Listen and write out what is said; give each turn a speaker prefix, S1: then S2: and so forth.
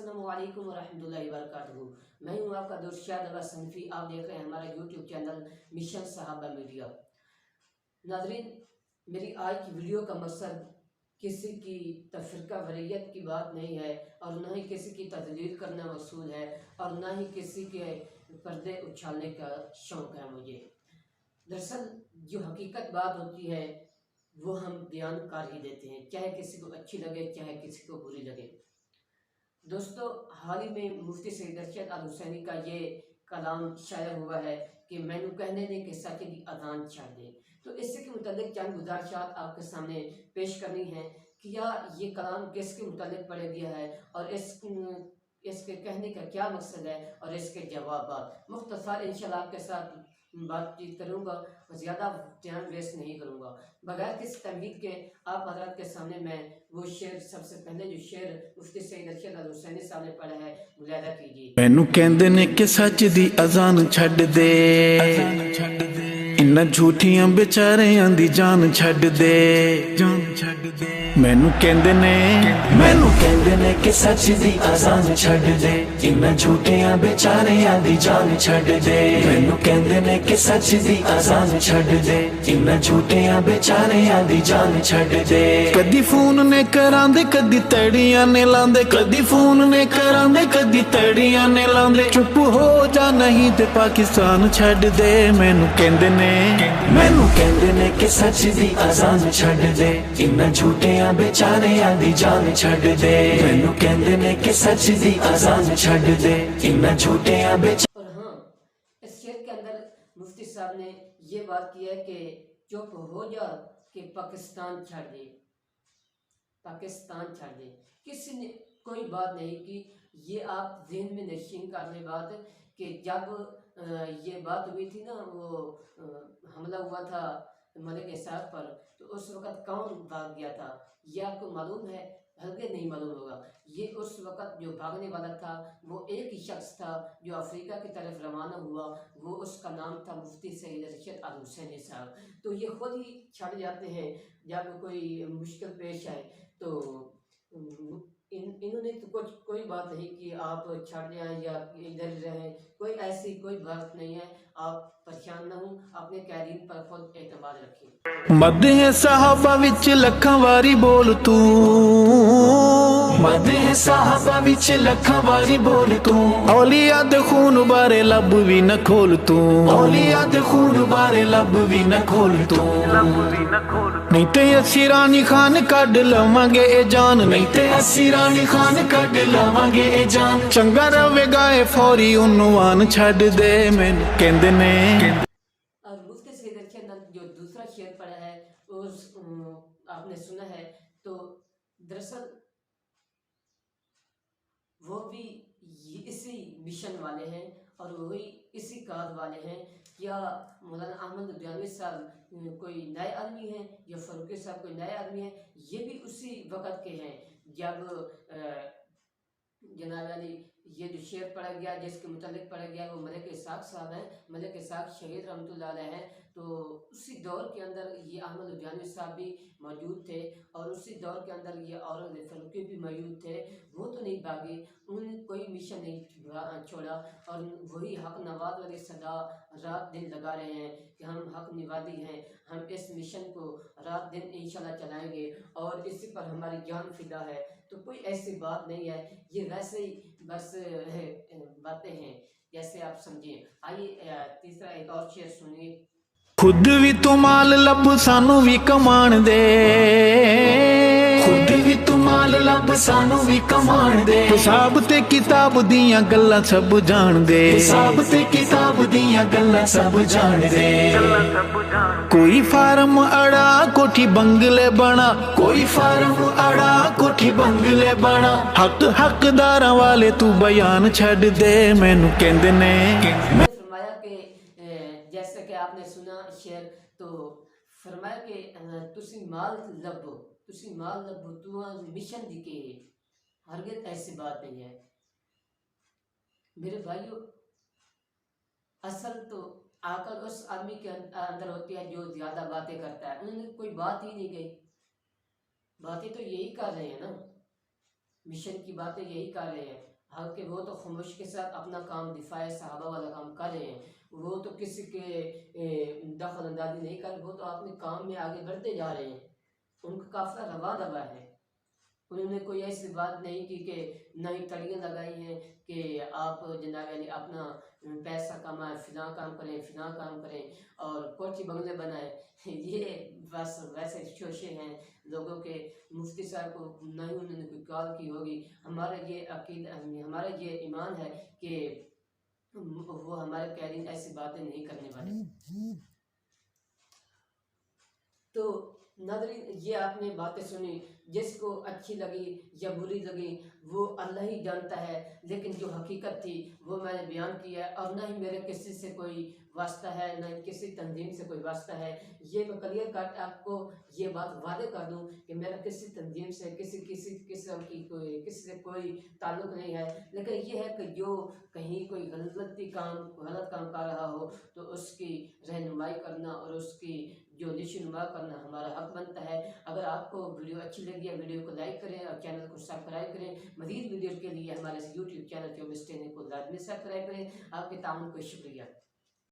S1: السلام علیکم ورحمۃ اللہ وبرکاتہ۔ میں ہوں آپ کا دوست شاہد عباس حنفی۔ آپ دیکھ رہے ہیں ہمارا یوٹیوب چینل مشن صحابہ میڈیا۔ ناظرین، میری آج کی ویڈیو کا مقصد کسی کی تفرقہ واریت کی بات نہیں ہے، اور نہ ہی کسی کی تذلیل کرنا مقصود ہے، اور نہ ہی کسی کے پردے اچھالنے کا شوق ہے مجھے۔ دراصل جو حقیقت بات ہوتی ہے وہ ہم بیان کر ہی دیتے ہیں، چاہے کسی کو اچھی لگے چاہے کسی کو بری لگے۔ دوستو، حال ہی میں مفتی سید ارشد الحسینی کا یہ کلام شائع ہوا ہے کہ میں نو کہنے دیں کہ سچ کی اذان چھڑ دیں۔ تو اس کے متعلق چند گزارشات آپ کے سامنے پیش کرنی ہیں کہ یہ کلام کس کے متعلق پڑھا گیا ہے، اور اس کے کہنے کا کیا مقصد ہے، اور اس کے جوابات مختصر انشاءاللہ آپ کے ساتھ بات چیت کروں گا، اور زیادہ ٹائم ویسٹ نہیں کروں گا۔ بغیر کسی تمہید کے آپ حضرات کے سامنے میں وہ شعر، سب سے پہلے جو شعر مفتی سید ارشد الحسینی صاحب نے پڑھا ہے ملاحظہ کیجیے۔
S2: مینوں کہندے نے کہ سچ دی اذان چھڈ دے، انہاں جھوٹیاں بیچاریاں دی جان چھڈ دے۔ مینوں کہندے نے کہ سچ دی اذان چھڈ دے، انہاں جھوٹیاں بیچاریاں دی جان چھڈ دے۔ مینوں کہندے نے کہ سچ دی اذان چھڈ دے، انہاں جھوٹیاں بیچاریاں دی جان چھڈ دے۔ کدی فون نے کراندے کدی تڑیاں نے لاندے، کدی فون نے کراندے کدی تڑیاں نے لاندے۔ چپ ہو جا نہیں تے پاکستان چھڈ دے۔ مینوں کہندے نے کہ سچ دی اذان چھڈ دے، انہاں جھوٹیاں بیچاریاں دی جان چھڈ دے۔ مینوں کہندے نے کہ سچ دی اذان چھڈ دے، انہاں جھوٹیاں
S1: اور ہاں، اس شعر کے اندر مفتی صاحب نے یہ بات کی ہے کہ چپ ہو جا کہ پاکستان چھڑ دے، پاکستان چھڑ دے۔ کسی نے کوئی بات نہیں کی۔ یہ آپ ذہن میں نشین کر لیں بات کہ جب یہ بات ہوئی تھی نا، وہ حملہ ہوا تھا ملک اسحاق پر، تو اس وقت کون بھاگ گیا تھا؟ یہ آپ کو معلوم ہے؟ ہرگز نہیں معلوم ہوگا۔ یہ اس وقت جو بھاگنے والا تھا وہ ایک ہی شخص تھا جو افریقہ کی طرف روانہ ہوا، وہ اس کا نام تھا مفتی سید ارشد الحسینی صاحب۔ تو یہ خود ہی چھڑ جاتے ہیں جب کوئی مشکل پیش آئے۔ تو انہوں نے تو کوئی بات نہیں کہ آپ چھڑ جائیں یا ادھر رہیں، کوئی ایسی کوئی بات نہیں ہے۔ آپ پریشان نہ ہوں، اپنے قائدین پر خود اعتماد رکھیں۔
S2: مدح صحابہ وچ لکھاں واری بول تو، مدح صحابہ وچ لکھاں واری بول تو، اولیاء دے خون بارے لب وی نہ کھول تو، اولیاء دے خون بارے لب وی نہ کھول تو۔ نہیں تے اسی رانی خان کڈ لواں گے اے جان، نہیں تے اسی رانی خان کڈ لواں گے اے جان۔ چنگا رہے گا اے فوری عنوان چھڈ دے۔ مینوں کہندے نے
S1: اور مفتی سید ارشد نے جو دوسرا شعر پڑھا ہے آپ نے سنا ہے، تو دراصل وہ بھی اسی مشن والے ہیں اور وہی اسی کاد والے ہیں۔ کیا مولانا احمد دیانوی صاحب کوئی نئے آدمی ہیں یا فاروقی صاحب کوئی نئے آدمی ہیں؟ یہ بھی اسی وقت کے ہیں جب جناب علی یہ جو شعر پڑھا گیا، جس کے متعلق پڑھا گیا، وہ ملک اسحاق صاحب ہیں، ملک اسحاق شہید رحمۃ اللہ علیہ ہیں۔ تو اسی دور کے اندر یہ احمد دیانوی صاحب بھی موجود تھے، اور اسی دور کے اندر یہ اورنگزیب فاروقی بھی موجود تھے۔ وہ تو نہیں بھاگے، انہوں نے کوئی مشن نہیں چھوڑا، اور وہی حق نواز والی صدا رات دن لگا رہے ہیں کہ ہم حق نوازی ہیں، ہم اس مشن کو رات دن انشاءاللہ چلائیں گے، اور اسی پر ہماری جان فدا ہے۔ تو کوئی ایسی بات نہیں ہے، یہ ویسے ہی بس باتیں ہیں جیسے آپ سمجھیں۔ آئیے تیسرا ایک اور شعر سنیے۔
S2: خود بھی تو مال لب سانو بھی کمان دے، خود بھی تو مال لب سانو بھی کمان دے۔ حساب تے کتاب دیاں گلاں سب جان دے، حساب تے کتاب دیاں گلاں سب جان دے۔ کوئی فارم اڑا کوٹھی بنگلے بنا، کوئی فارم اڑا کوٹھی بنگلے بنا۔ حقداراں والے تو بیان چھڈ دے۔ مینوں کہندے نے
S1: فرمایا کہ جیسے کہ آپ نے سنا شعر، تو فرمایا کہ تسی مال لبو، تسی مال لبو، تو مشن دی کہ ہرگز ایسی بات نہیں ہے میرے بھائیو۔ اصل تو عقل اس آدمی کے اندر ہوتی ہے جو زیادہ باتیں کرتا ہے۔ انہوں نے کوئی بات ہی نہیں کہی، باتیں تو یہی کر رہے ہیں نا، مشن کی باتیں یہی کر رہے ہیں، حالانکہ وہ تو خاموشی کے ساتھ اپنا کام دفاع صحابہ والا کام کر رہے ہیں، وہ تو کسی کے دخل اندازی نہیں کر رہے، وہ تو اپنے کام میں آگے بڑھتے جا رہے ہیں، ان کا قافلہ رواں دوا ہے۔ انہوں نے کوئی ایسی بات نہیں کی کہ نہ ہی تڑیاں لگائی ہیں کہ آپ جناب یعنی اپنا پیسہ کمائیں، فلاں کام کریں، فلاں کام کریں اور کوٹھی بنگلے بنائیں۔ یہ بس ویسے شوشے ہیں لوگوں کے۔ مفتی صاحب کو نہ ہی انہوں نے کوئی کال کی ہوگی۔ ہمارا یہ عقیدہ، ہمارا یہ ایمان ہے کہ وہ ہمارے قائدین ایسی باتیں نہیں کرنے والے۔ تو ناظرین، یہ آپ نے باتیں سنی، جس کو اچھی لگی یا بری لگی وہ اللہ ہی جانتا ہے، لیکن جو حقیقت تھی وہ میں نے بیان کیا ہے، اور نہ ہی میرے کسی سے کوئی واسطہ ہے، نہ ہی کسی تنظیم سے کوئی واسطہ ہے۔ یہ میں کلیئر کٹ آپ کو یہ بات واضح کر دوں کہ میرا کسی تنظیم سے کسی قسم کی کسی سے کوئی تعلق نہیں ہے، لیکن یہ ہے کہ جو کہیں کوئی غلط کام کر رہا ہو تو اس کی رہنمائی کرنا اور اس کی جو نشو کرنا ہمارا حق بنتا ہے۔ اگر آپ کو ویڈیو اچھی لگی ہے، ویڈیو کو لائک کریں اور چینل کو سبسکرائب کریں۔ مزید ویڈیو کے لیے ہمارے یوٹیوب چینل 24 کو لازمی سبسکرائب کریں۔ آپ کے تعاون کو شکریہ۔